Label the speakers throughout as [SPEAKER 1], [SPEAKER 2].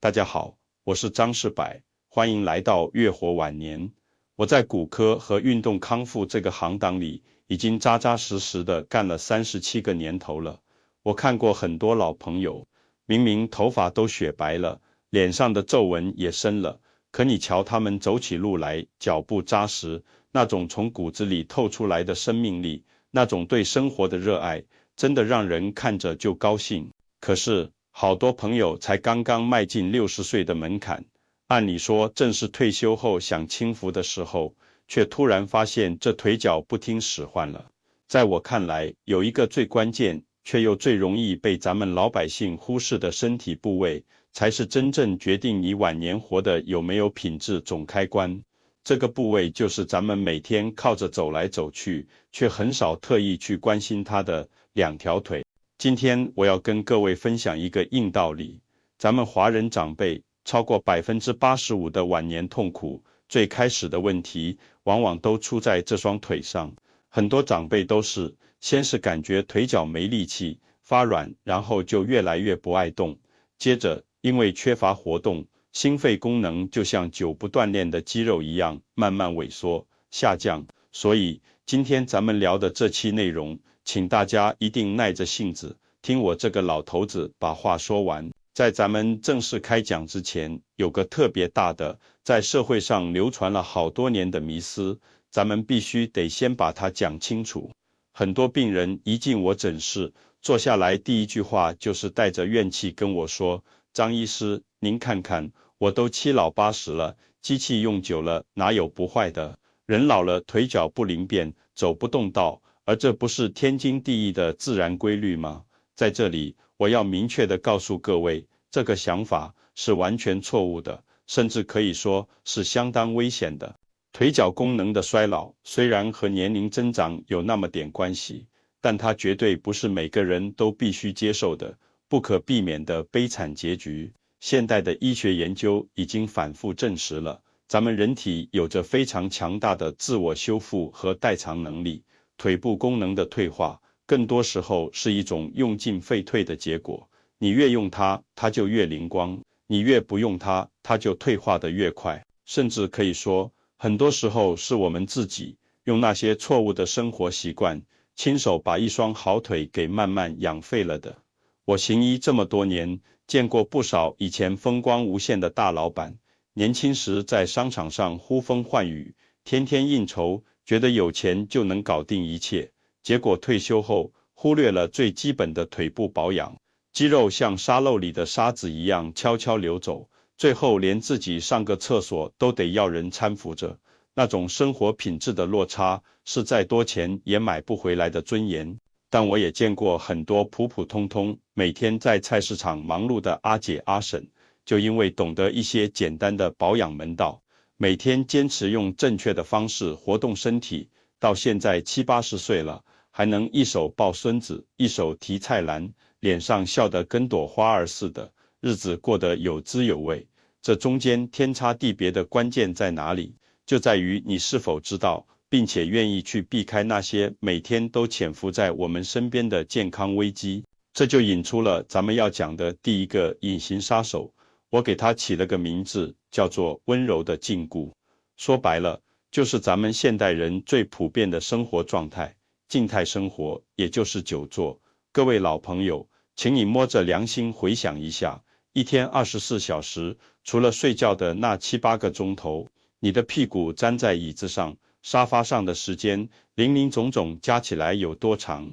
[SPEAKER 1] 大家好，我是张世柏，欢迎来到乐活晚年。我在骨科和运动康复这个行当里，已经扎扎实实的干了37个年头了。我看过很多老朋友，明明头发都雪白了，脸上的皱纹也深了，可你瞧他们走起路来，脚步扎实，那种从骨子里透出来的生命力，那种对生活的热爱，真的让人看着就高兴。可是，好多朋友才刚刚迈进60岁的门槛，按理说正是退休后享清福的时候，却突然发现这腿脚不听使唤了。在我看来，有一个最关键，却又最容易被咱们老百姓忽视的身体部位，才是真正决定你晚年活得有没有品质总开关。这个部位就是咱们每天靠着走来走去，却很少特意去关心它的两条腿。今天我要跟各位分享一个硬道理，咱们华人长辈超过85%的晚年痛苦，最开始的问题往往都出在这双腿上。很多长辈都是，先是感觉腿脚没力气，发软，然后就越来越不爱动，接着因为缺乏活动，心肺功能就像久不锻炼的肌肉一样，慢慢萎缩下降。所以今天咱们聊的这期内容，请大家一定耐着性子，听我这个老头子把话说完。在咱们正式开讲之前，有个特别大的，在社会上流传了好多年的迷思，咱们必须得先把它讲清楚。很多病人一进我诊室，坐下来第一句话就是带着怨气跟我说：“张医师，您看看，我都7老80了，机器用久了，哪有不坏的？人老了，腿脚不灵便，走不动道。”而这不是天经地义的自然规律吗？在这里，我要明确地告诉各位，这个想法是完全错误的，甚至可以说是相当危险的。腿脚功能的衰老，虽然和年龄增长有那么点关系，但它绝对不是每个人都必须接受的，不可避免的悲惨结局。现代的医学研究已经反复证实了，咱们人体有着非常强大的自我修复和代偿能力。腿部功能的退化，更多时候是一种用进废退的结果。你越用它，它就越灵光；你越不用它，它就退化得越快。甚至可以说，很多时候是我们自己用那些错误的生活习惯，亲手把一双好腿给慢慢养废了的。我行医这么多年，见过不少以前风光无限的大老板，年轻时在商场上呼风唤雨，天天应酬，觉得有钱就能搞定一切，结果退休后忽略了最基本的腿部保养，肌肉像沙漏里的沙子一样悄悄流走，最后连自己上个厕所都得要人搀扶着。那种生活品质的落差，是再多钱也买不回来的尊严。但我也见过很多普普通通，每天在菜市场忙碌的阿姐阿婶，就因为懂得一些简单的保养门道，每天坚持用正确的方式活动身体，到现在70、80岁了，还能一手抱孙子，一手提菜篮，脸上笑得跟朵花儿似的，日子过得有滋有味。这中间天差地别的关键在哪里？就在于你是否知道，并且愿意去避开那些每天都潜伏在我们身边的健康危机。这就引出了咱们要讲的第一个隐形杀手，我给它起了个名字，叫做温柔的禁锢。说白了，就是咱们现代人最普遍的生活状态，静态生活，也就是久坐。各位老朋友，请你摸着良心回想一下，一天24小时，除了睡觉的那7、8个钟头，你的屁股粘在椅子上、沙发上的时间，林林总总加起来有多长？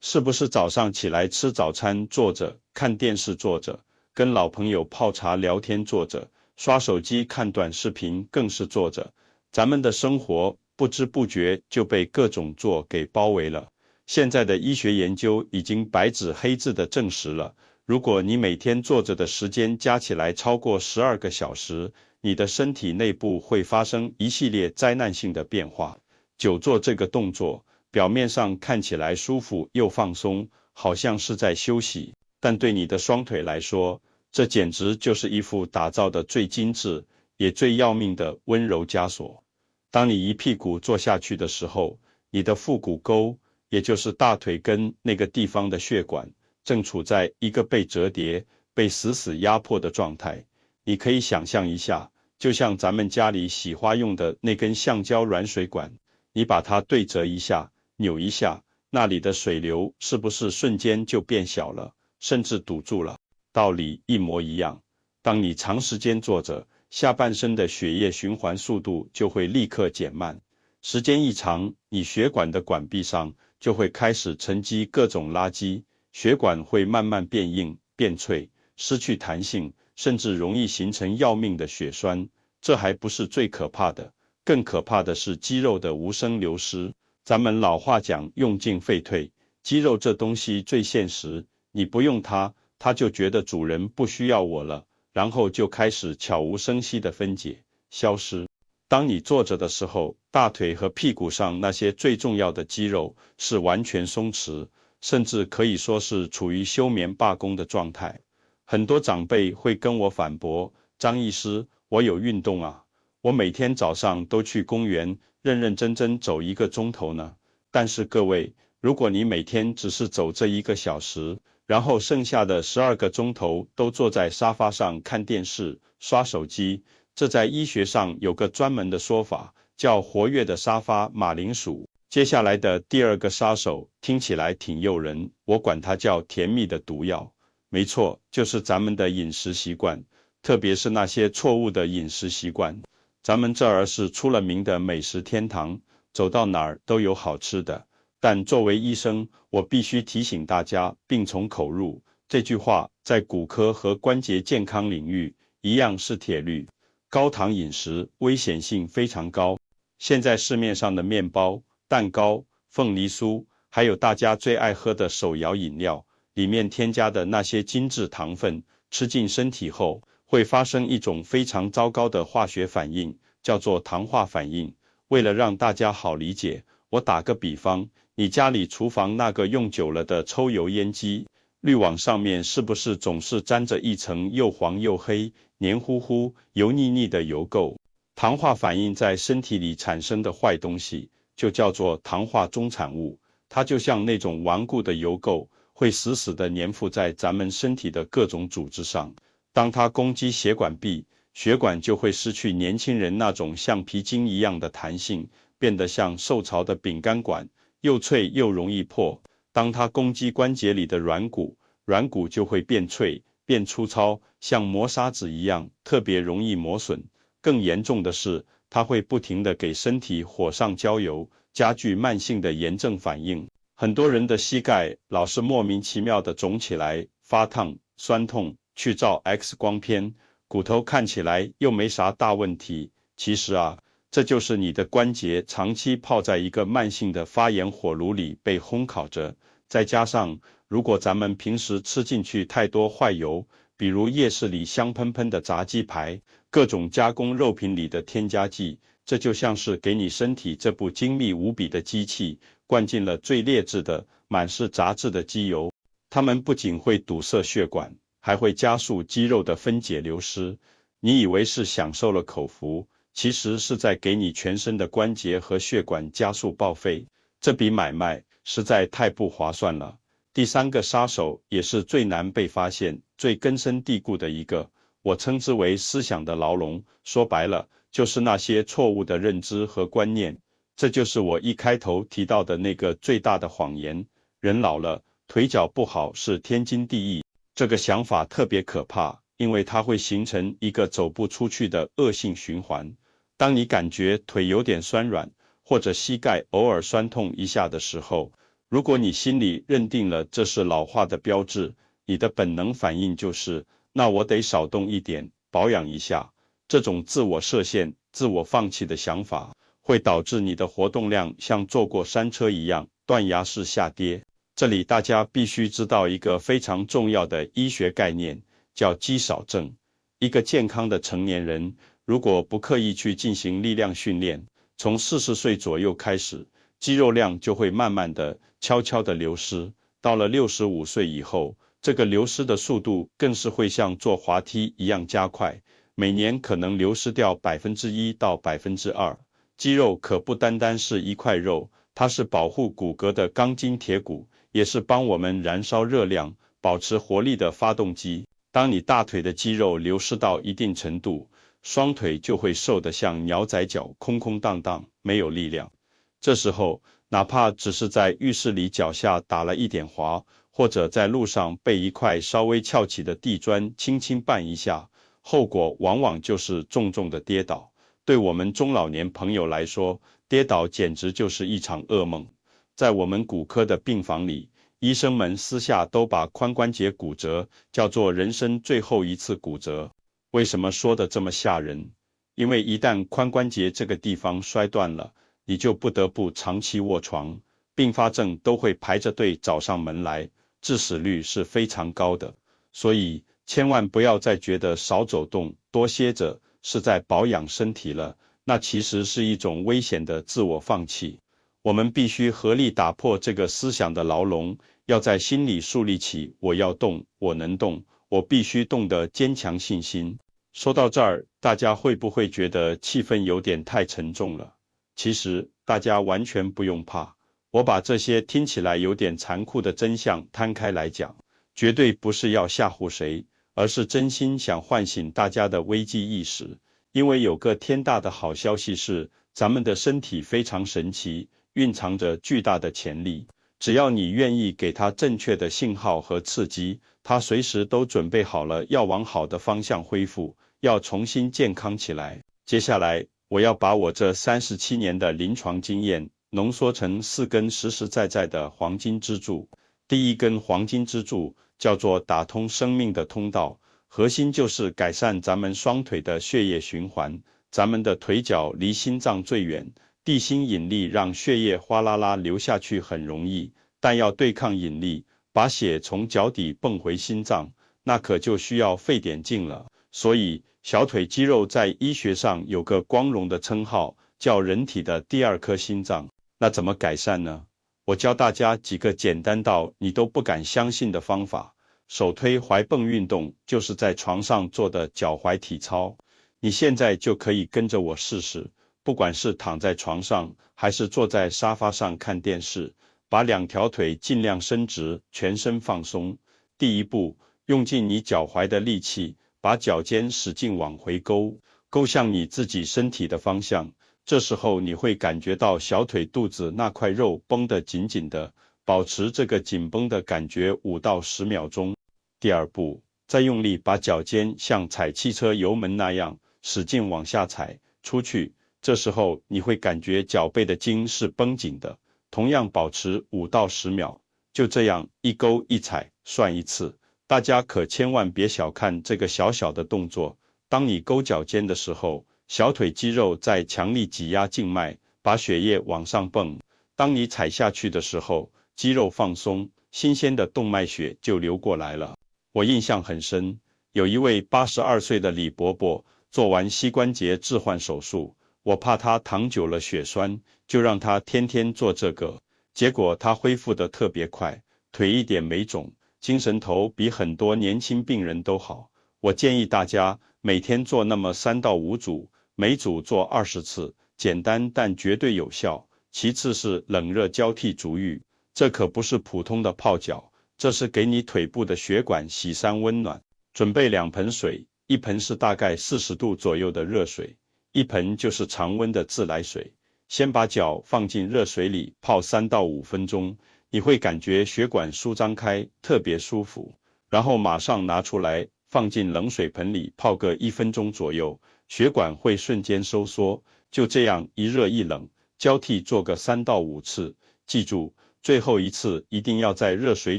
[SPEAKER 1] 是不是早上起来吃早餐坐着，看电视坐着，跟老朋友泡茶聊天坐着，刷手机看短视频更是坐着？咱们的生活不知不觉就被各种坐给包围了。现在的医学研究已经白纸黑字的证实了，如果你每天坐着的时间加起来超过12个小时，你的身体内部会发生一系列灾难性的变化。久坐这个动作，表面上看起来舒服又放松，好像是在休息，但对你的双腿来说，这简直就是一副打造的最精致，也最要命的温柔枷锁。当你一屁股坐下去的时候，你的腹股沟，也就是大腿根那个地方的血管，正处在一个被折叠、被死死压迫的状态。你可以想象一下，就像咱们家里洗花用的那根橡胶软水管，你把它对折一下，扭一下，那里的水流是不是瞬间就变小了，甚至堵住了？道理一模一样。当你长时间坐着，下半身的血液循环速度就会立刻减慢。时间一长，你血管的管壁上就会开始沉积各种垃圾，血管会慢慢变硬、变脆，失去弹性，甚至容易形成要命的血栓。这还不是最可怕的，更可怕的是肌肉的无声流失。咱们老话讲用进废退，肌肉这东西最现实，你不用它，它就觉得主人不需要我了，然后就开始悄无声息的分解、消失。当你坐着的时候，大腿和屁股上那些最重要的肌肉是完全松弛，甚至可以说是处于休眠罢工的状态。很多长辈会跟我反驳，张医师，我有运动啊，我每天早上都去公园认认真真走1个钟头呢。但是各位，如果你每天只是走这1个小时，然后剩下的12个钟头都坐在沙发上看电视、刷手机，这在医学上有个专门的说法，叫活跃的沙发马铃薯。接下来的第2个杀手听起来挺诱人，我管它叫甜蜜的毒药。没错，就是咱们的饮食习惯，特别是那些错误的饮食习惯。咱们这儿是出了名的美食天堂，走到哪儿都有好吃的。但作为医生，我必须提醒大家，病从口入，这句话在骨科和关节健康领域一样是铁律。高糖饮食危险性非常高，现在市面上的面包、蛋糕、凤梨酥，还有大家最爱喝的手摇饮料，里面添加的那些精致糖分，吃进身体后会发生一种非常糟糕的化学反应，叫做糖化反应。为了让大家好理解，我打个比方，你家里厨房那个用久了的抽油烟机，滤网上面是不是总是沾着一层又黄又黑、黏糊糊、油腻腻的油垢？糖化反应在身体里产生的坏东西，就叫做糖化终产物。它就像那种顽固的油垢，会死死地粘附在咱们身体的各种组织上。当它攻击血管壁，血管就会失去年轻人那种像皮筋一样的弹性，变得像受潮的饼干管，又脆又容易破。当它攻击关节里的软骨，软骨就会变脆、变粗糙，像磨砂纸一样，特别容易磨损。更严重的是，它会不停地给身体火上浇油，加剧慢性的炎症反应。很多人的膝盖老是莫名其妙地肿起来、发烫、酸痛，去照 X 光片，骨头看起来又没啥大问题。其实啊，这就是你的关节长期泡在一个慢性的发炎火炉里被烘烤着，再加上如果咱们平时吃进去太多坏油，比如夜市里香喷喷的炸鸡排，各种加工肉品里的添加剂，这就像是给你身体这部精密无比的机器灌进了最劣质的、满是杂质的机油。它们不仅会堵塞血管，还会加速肌肉的分解流失。你以为是享受了口福，其实是在给你全身的关节和血管加速报废。这笔买卖实在太不划算了。第3个杀手也是最难被发现、最根深蒂固的一个，我称之为思想的牢笼。说白了，就是那些错误的认知和观念。这就是我一开头提到的那个最大的谎言：人老了，腿脚不好是天经地义。这个想法特别可怕，因为它会形成一个走不出去的恶性循环。当你感觉腿有点酸软，或者膝盖偶尔酸痛一下的时候，如果你心里认定了这是老化的标志，你的本能反应就是，那我得少动一点，保养一下。这种自我设限、自我放弃的想法，会导致你的活动量像坐过山车一样，断崖式下跌。这里大家必须知道一个非常重要的医学概念，叫肌少症。一个健康的成年人，如果不刻意去进行力量训练，从40岁左右开始，肌肉量就会慢慢的、悄悄的流失。到了65岁以后，这个流失的速度更是会像坐滑梯一样加快，每年可能流失掉1%到2%。肌肉可不单单是一块肉，它是保护骨骼的钢筋铁骨，也是帮我们燃烧热量、保持活力的发动机。当你大腿的肌肉流失到一定程度，双腿就会瘦得像鸟仔脚，空空荡荡，没有力量。这时候，哪怕只是在浴室里脚下打了一点滑，或者在路上被一块稍微翘起的地砖轻轻绊一下，后果往往就是重重的跌倒。对我们中老年朋友来说，跌倒简直就是一场噩梦。在我们骨科的病房里，医生们私下都把髋关节骨折叫做人生最后一次骨折。为什么说的这么吓人？因为一旦髋关节这个地方摔断了，你就不得不长期卧床，并发症都会排着队找上门来，致死率是非常高的。所以千万不要再觉得少走动、多歇着是在保养身体了，那其实是一种危险的自我放弃。我们必须合力打破这个思想的牢笼，要在心里树立起我要动，我能动，我必须动的坚强信心。说到这儿，大家会不会觉得气氛有点太沉重了？其实大家完全不用怕，我把这些听起来有点残酷的真相摊开来讲，绝对不是要吓唬谁，而是真心想唤醒大家的危机意识。因为有个天大的好消息是，咱们的身体非常神奇，蕴藏着巨大的潜力。只要你愿意给它正确的信号和刺激，它随时都准备好了要往好的方向恢复，要重新健康起来。接下来，我要把我这37年的临床经验浓缩成4根实实在在的黄金支柱。第一根黄金支柱叫做打通生命的通道，核心就是改善咱们双腿的血液循环。咱们的腿脚离心脏最远，地心引力让血液哗啦啦流下去很容易，但要对抗引力，把血从脚底泵回心脏，那可就需要费点劲了。所以小腿肌肉在医学上有个光荣的称号，叫人体的第二颗心脏。那怎么改善呢？我教大家几个简单到你都不敢相信的方法。手推踝泵运动就是在床上做的脚踝体操，你现在就可以跟着我试试。不管是躺在床上，还是坐在沙发上看电视，把2条腿尽量伸直，全身放松。第一步，用尽你脚踝的力气，把脚尖使劲往回勾，勾向你自己身体的方向。这时候你会感觉到小腿肚子那块肉绷得紧紧的，保持这个紧绷的感觉5到10秒钟。第二步，再用力把脚尖像踩汽车油门那样使劲往下踩出去。这时候你会感觉脚背的筋是绷紧的，同样保持5到10秒。就这样一勾一踩算一次。大家可千万别小看这个小小的动作。当你勾脚尖的时候，小腿肌肉在强力挤压静脉，把血液往上泵。当你踩下去的时候，肌肉放松，新鲜的动脉血就流过来了。我印象很深，有一位82岁的李伯伯做完膝关节置换手术，我怕他躺久了血栓，就让他天天做这个。结果他恢复得特别快，腿一点没肿，精神头比很多年轻病人都好。我建议大家每天做那么3到5组，每组做20次，简单但绝对有效。其次是冷热交替足浴，这可不是普通的泡脚，这是给你腿部的血管洗3温暖。准备2盆水，一盆是大概40度左右的热水，一盆就是常温的自来水。先把脚放进热水里泡3到5分钟，你会感觉血管舒张开，特别舒服。然后马上拿出来，放进冷水盆里泡个1分钟左右，血管会瞬间收缩。就这样一热一冷，交替做个3到5次。记住，最后一次一定要在热水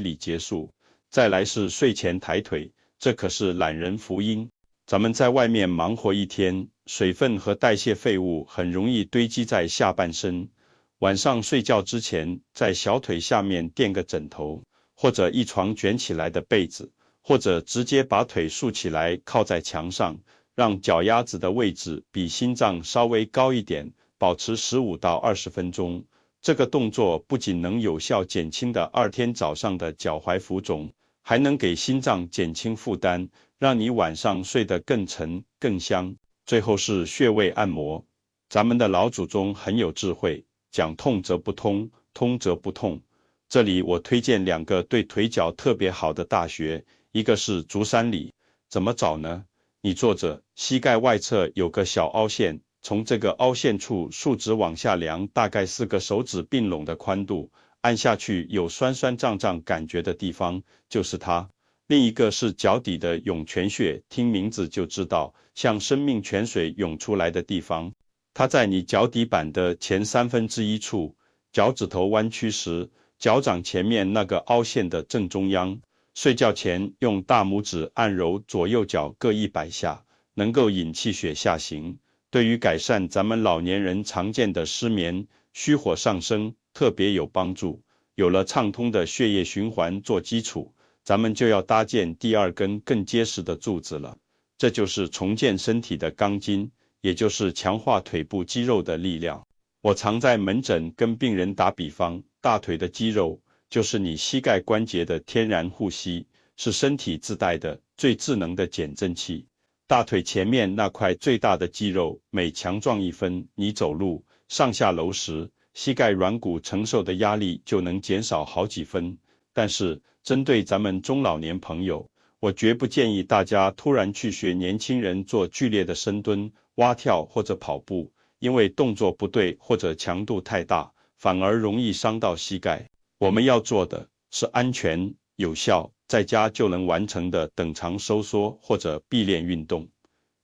[SPEAKER 1] 里结束。再来是睡前抬腿，这可是懒人福音。咱们在外面忙活一天，水分和代谢废物很容易堆积在下半身。晚上睡觉之前，在小腿下面垫个枕头，或者一床卷起来的被子，或者直接把腿竖起来靠在墙上，让脚丫子的位置比心脏稍微高一点，保持15到20分钟。这个动作不仅能有效减轻的2天早上的脚踝浮肿，还能给心脏减轻负担，让你晚上睡得更沉更香。最后是穴位按摩，咱们的老祖宗很有智慧，讲痛则不通，通则不痛。这里我推荐2个对腿脚特别好的大穴，一个是足三里，怎么找呢？你坐着，膝盖外侧有个小凹陷，从这个凹陷处竖直往下量，大概4个手指并拢的宽度，按下去有酸酸胀胀感觉的地方，就是它。另一个是脚底的涌泉穴，听名字就知道，像生命泉水涌出来的地方。它在你脚底板的前1/3处，脚趾头弯曲时，脚掌前面那个凹陷的正中央。睡觉前用大拇指按揉左右脚各100下，能够引气血下行，对于改善咱们老年人常见的失眠、虚火上升特别有帮助。有了畅通的血液循环做基础，咱们就要搭建第2根更结实的柱子了，这就是重建身体的钢筋，也就是强化腿部肌肉的力量。我常在门诊跟病人打比方，大腿的肌肉就是你膝盖关节的天然护膝，是身体自带的最智能的减震器。大腿前面那块最大的肌肉，每强壮1分，你走路、上下楼时，膝盖软骨承受的压力就能减少好几分。但是，针对咱们中老年朋友，我绝不建议大家突然去学年轻人做剧烈的深蹲、蛙跳或者跑步，因为动作不对或者强度太大，反而容易伤到膝盖。我们要做的是安全、有效，在家就能完成的等长收缩或者臂练运动。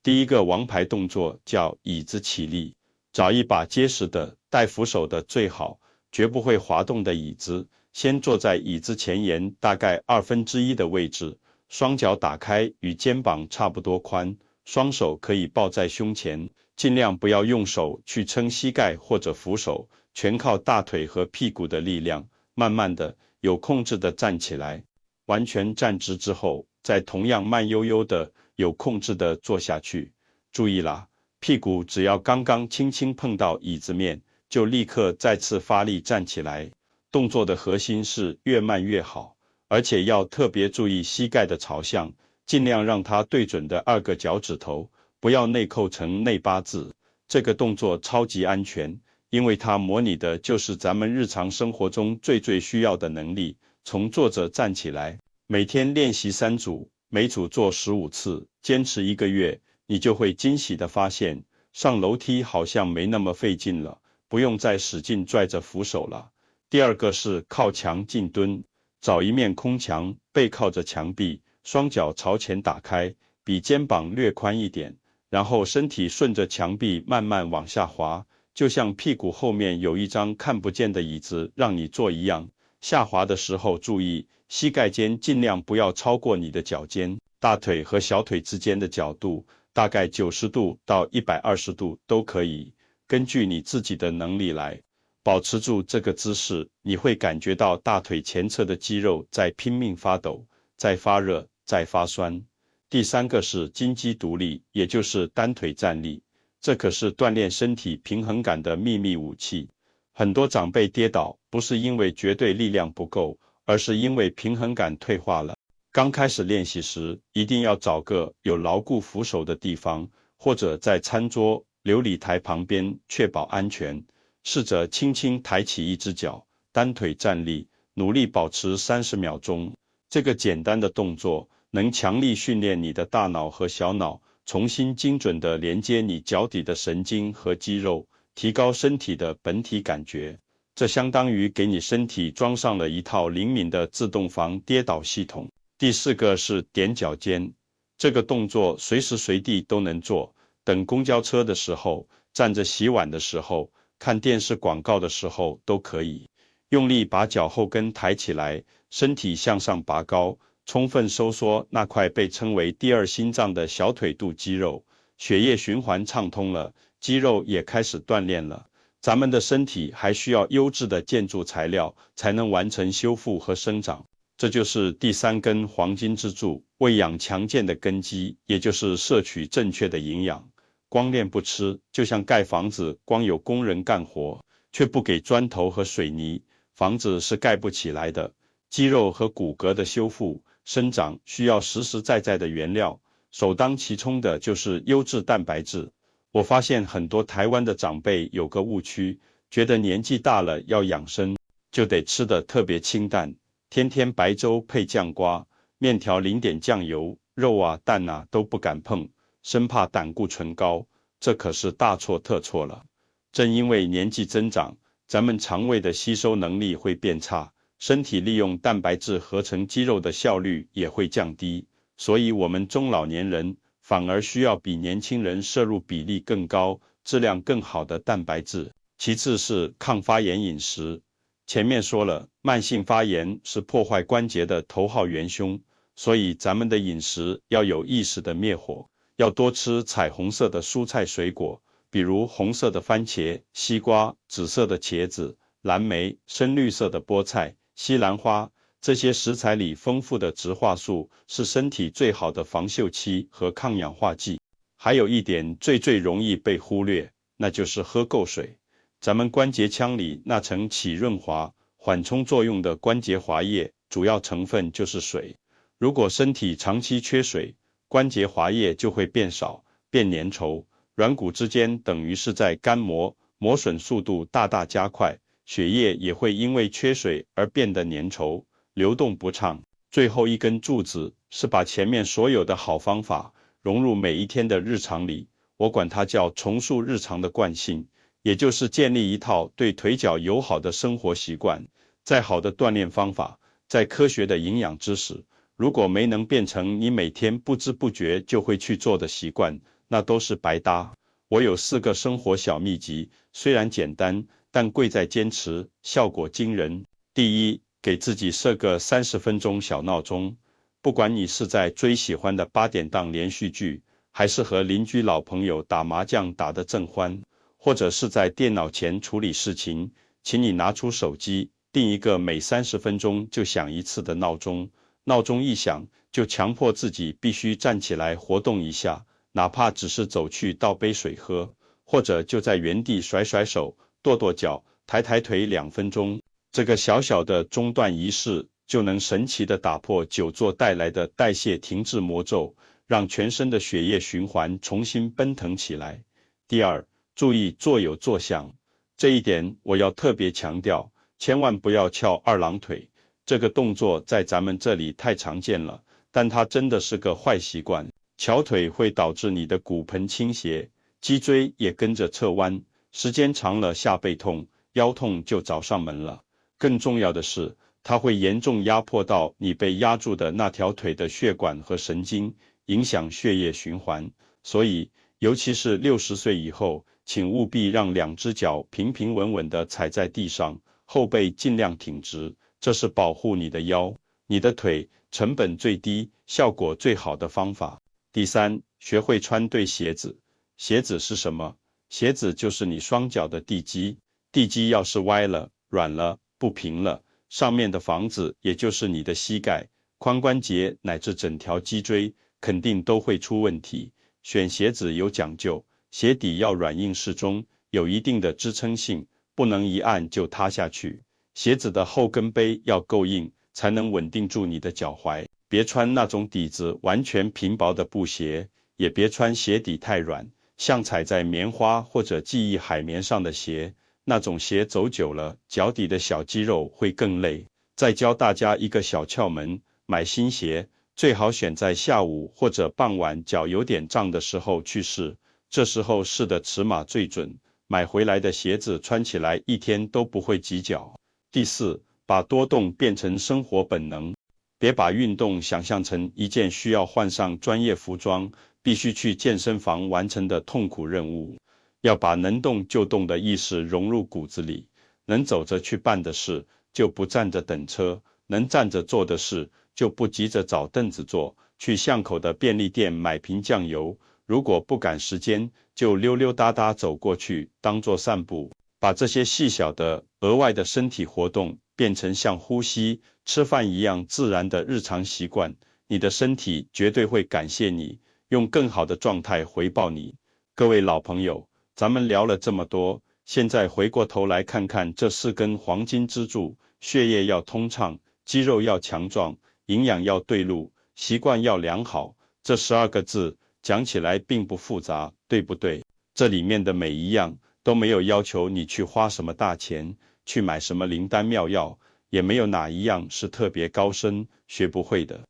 [SPEAKER 1] 第一个王牌动作叫椅子起立，找一把结实的、带扶手的最好，绝不会滑动的椅子。先坐在椅子前沿大概1/2的位置，双脚打开与肩膀差不多宽，双手可以抱在胸前，尽量不要用手去撑膝盖或者扶手，全靠大腿和屁股的力量。慢慢的、有控制的站起来，完全站直之后，再同样慢悠悠的、有控制的坐下去。注意啦，屁股只要刚刚轻轻碰到椅子面，就立刻再次发力站起来。动作的核心是越慢越好，而且要特别注意膝盖的朝向，尽量让它对准的2个脚趾头，不要内扣成内八字。这个动作超级安全，因为它模拟的就是咱们日常生活中最需要的能力，从坐着站起来。每天练习3组，每组做15次，坚持1个月，你就会惊喜地发现，上楼梯好像没那么费劲了，不用再使劲拽着扶手了。第2个是靠墙静蹲，找一面空墙，背靠着墙壁，双脚朝前打开，比肩膀略宽一点，然后身体顺着墙壁慢慢往下滑，就像屁股后面有一张看不见的椅子让你坐一样。下滑的时候注意，膝盖尖尽量不要超过你的脚尖，大腿和小腿之间的角度大概90度到120度都可以，根据你自己的能力来。保持住这个姿势，你会感觉到大腿前侧的肌肉在拼命发抖，在发热，在发酸。第3个是金鸡独立，也就是单腿站立，这可是锻炼身体平衡感的秘密武器。很多长辈跌倒，不是因为绝对力量不够，而是因为平衡感退化了。刚开始练习时，一定要找个有牢固扶手的地方，或者在餐桌、琉璃台旁边，确保安全。试着轻轻抬起一只脚，单腿站立，努力保持30秒钟。这个简单的动作能强力训练你的大脑和小脑，重新精准地连接你脚底的神经和肌肉，提高身体的本体感觉。这相当于给你身体装上了一套灵敏的自动防跌倒系统。第4个是踮脚尖，这个动作随时随地都能做，等公交车的时候，站着洗碗的时候，看电视广告的时候都可以。用力把脚后跟抬起来，身体向上拔高，充分收缩那块被称为第2心脏的小腿肚肌肉，血液循环畅通了，肌肉也开始锻炼了。咱们的身体还需要优质的建筑材料，才能完成修复和生长。这就是第3根黄金支柱，喂养强健的根基，也就是摄取正确的营养。光练不吃，就像盖房子，光有工人干活，却不给砖头和水泥，房子是盖不起来的。肌肉和骨骼的修复、生长需要实实在在的原料，首当其冲的就是优质蛋白质。我发现很多台湾的长辈有个误区，觉得年纪大了要养生，就得吃得特别清淡，天天白粥配酱瓜，面条淋点酱油，肉啊、蛋啊都不敢碰，生怕胆固醇高，这可是大错特错了。正因为年纪增长，咱们肠胃的吸收能力会变差，身体利用蛋白质合成肌肉的效率也会降低，所以我们中老年人反而需要比年轻人摄入比例更高、质量更好的蛋白质。其次是抗发炎饮食。前面说了，慢性发炎是破坏关节的头号元凶，所以咱们的饮食要有意识的灭火，要多吃彩虹色的蔬菜水果，比如红色的番茄、西瓜、紫色的茄子、蓝莓、深绿色的菠菜、西兰花。这些食材里丰富的植化素是身体最好的防锈期和抗氧化剂。还有一点最容易被忽略，那就是喝够水。咱们关节腔里那层起润滑、缓冲作用的关节滑液，主要成分就是水。如果身体长期缺水，关节滑液就会变少、变粘稠，软骨之间等于是在干磨，磨损速度大大加快，血液也会因为缺水而变得粘稠，流动不畅。最后一根柱子是把前面所有的好方法融入每一天的日常里，我管它叫重塑日常的惯性。也就是建立一套对腿脚友好的生活习惯。再好的锻炼方法，再科学的营养知识，如果没能变成你每天不知不觉就会去做的习惯，那都是白搭。我有4个生活小秘籍，虽然简单，但贵在坚持，效果惊人。第一，给自己设个30分钟小闹钟，不管你是在追喜欢的8点档连续剧，还是和邻居老朋友打麻将打得正欢，或者是在电脑前处理事情，请你拿出手机，定一个每30分钟就响一次的闹钟。闹钟一响，就强迫自己必须站起来活动一下，哪怕只是走去倒杯水喝，或者就在原地甩甩手、跺跺脚、抬抬腿2分钟。这个小小的中断仪式，就能神奇地打破久坐带来的代谢停滞魔咒，让全身的血液循环重新奔腾起来。第二，注意坐有坐相，这一点我要特别强调，千万不要翘二郎腿。这个动作在咱们这里太常见了，但它真的是个坏习惯。翘腿会导致你的骨盆倾斜，脊椎也跟着侧弯，时间长了下背痛、腰痛就找上门了。更重要的是，它会严重压迫到你被压住的那条腿的血管和神经，影响血液循环。所以，尤其是60岁以后，请务必让2只脚平平稳稳地踩在地上，后背尽量挺直，这是保护你的腰、你的腿成本最低、效果最好的方法。第三，学会穿对鞋子。鞋子是什么？鞋子就是你双脚的地基。地基要是歪了、软了、不平了，上面的房子也就是你的膝盖、髋关节乃至整条脊椎，肯定都会出问题。选鞋子有讲究，鞋底要软硬适中，有一定的支撑性，不能一按就塌下去。鞋子的后跟杯要够硬，才能稳定住你的脚踝。别穿那种底子完全平薄的布鞋，也别穿鞋底太软，像踩在棉花或者记忆海绵上的鞋，那种鞋走久了，脚底的小肌肉会更累。再教大家一个小窍门，买新鞋最好选在下午或者傍晚脚有点胀的时候去试，这时候试的尺码最准，买回来的鞋子穿起来1天都不会挤脚。第四，把多动变成生活本能。别把运动想象成一件需要换上专业服装、必须去健身房完成的痛苦任务，要把能动就动的意识融入骨子里，能走着去办的事，就不站着等车，能站着做的事，就不急着找凳子坐，去巷口的便利店买瓶酱油，如果不赶时间，就溜溜达达走过去，当作散步。把这些细小的额外的身体活动变成像呼吸、吃饭一样自然的日常习惯，你的身体绝对会感谢你，用更好的状态回报你。各位老朋友，咱们聊了这么多，现在回过头来看看这4根黄金支柱：血液要通畅，肌肉要强壮，营养要对路，习惯要良好。这12个字讲起来并不复杂，对不对？这里面的每一样都没有要求你去花什么大钱，去买什么灵丹妙药，也没有哪一样是特别高深学不会的。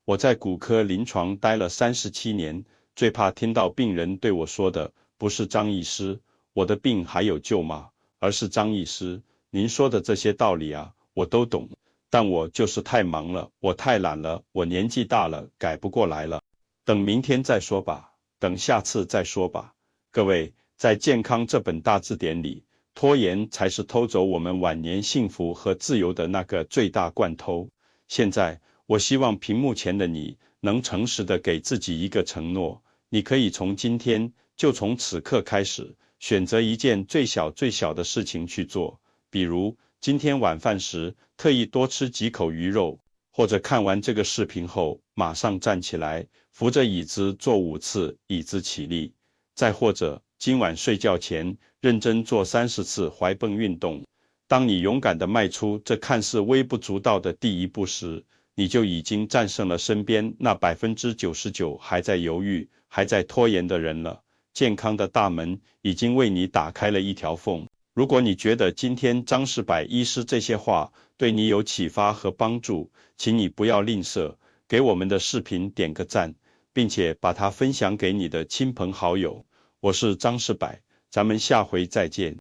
[SPEAKER 1] 我在骨科临床待了37年，最怕听到病人对我说的不是张医师，我的病还有救吗？而是张医师，您说的这些道理啊，我都懂，但我就是太忙了，我太懒了，我年纪大了，改不过来了。等明天再说吧，等下次再说吧。各位，在健康这本大字典里，拖延才是偷走我们晚年幸福和自由的那个最大惯偷。现在，我希望屏幕前的你能诚实的给自己一个承诺，你可以从今天，就从此刻开始，选择一件最小最小的事情去做，比如今天晚饭时特意多吃几口鱼肉，或者看完这个视频后马上站起来，扶着椅子做5次椅子起立，再或者今晚睡觉前认真做30次踝泵运动。当你勇敢地迈出这看似微不足道的第一步时，你就已经战胜了身边那99%还在犹豫、还在拖延的人了。健康的大门已经为你打开了一条缝。如果你觉得今天张世柏医师这些话对你有启发和帮助，请你不要吝啬，给我们的视频点个赞，并且把它分享给你的亲朋好友。我是张世柏，咱们下回再见。